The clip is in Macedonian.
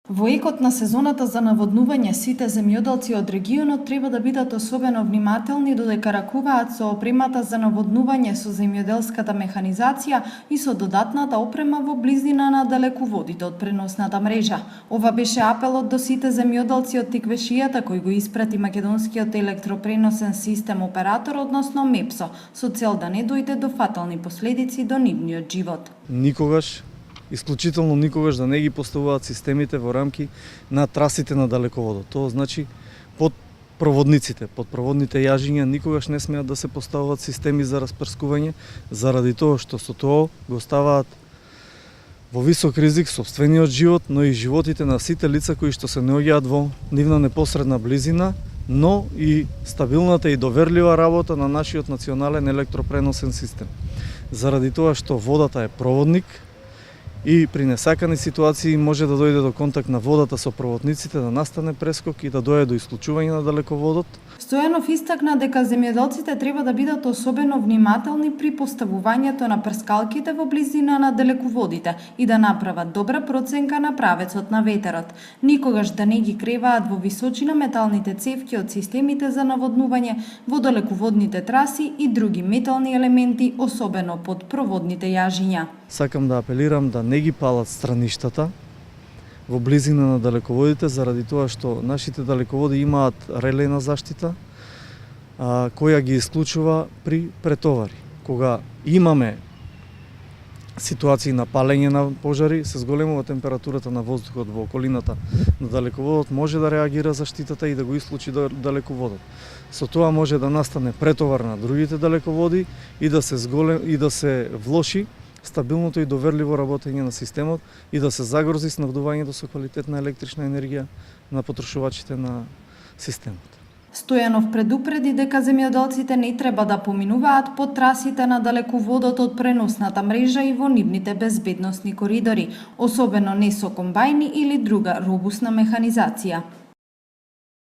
Во екот на сезоната за наводнување, сите земјоделци од регионот треба да бидат особено внимателни додека ракуваат со опремата за наводнување со земјоделската механизација и со додатната опрема во близина на далеководите од преносната мрежа. Ова беше апелот до сите земјоделци од Тиквешијата кој го испрати македонскиот електропреносен систем оператор, односно МЕПСО, со цел да не дојде до фатални последици до нивниот живот. Исклучително никогаш да не ги поставуваат системите во рамки на трасите на далеководот. Тоа значи под проводните јажиња никогаш не смеат да се поставуваат системи за распрскување, заради тоа што со тоа го ставаат во висок ризик сопствениот живот, но и животите на сите лица кои што се наоѓаат во нивна непосредна близина, но и стабилната и доверлива работа на нашиот национален електропреносен систем. Заради тоа што водата е проводник, и при несакани ситуации може да дојде до контакт на водата со проводниците, да настане прескок и да дојде до исклучување на далеководот. Стојанов истакна дека земјоделците треба да бидат особено внимателни при поставувањето на прскалките во близина на далеководите и да направат добра проценка на правецот на ветерот. Никогаш да не ги креваат во височина металните цевки од системите за наводнување во далеководните траси и други метални елементи, особено под проводните јажиња. Сакам да апелирам да не ги палат страништата во близина на далеководите, заради тоа што нашите далеководи имаат релена заштита, која ги исклучува при претовари. Кога имаме ситуации на палење на пожари, се зголемува температурата на воздухот во околината на далеководот, може да реагира заштитата и да го исклучи далеководот. Со тоа може да настане претовар на другите далеководи и да се влоши стабилното и доверливо работење на системот и да се загрози снабдувањето со квалитетна електрична енергија на потрошувачите на системот. Стојанов предупреди дека земјоделците не треба да поминуваат по трасите на далеководот од преносната мрежа и во нивните безбедносни коридори, особено не со комбајни или друга робусна механизација.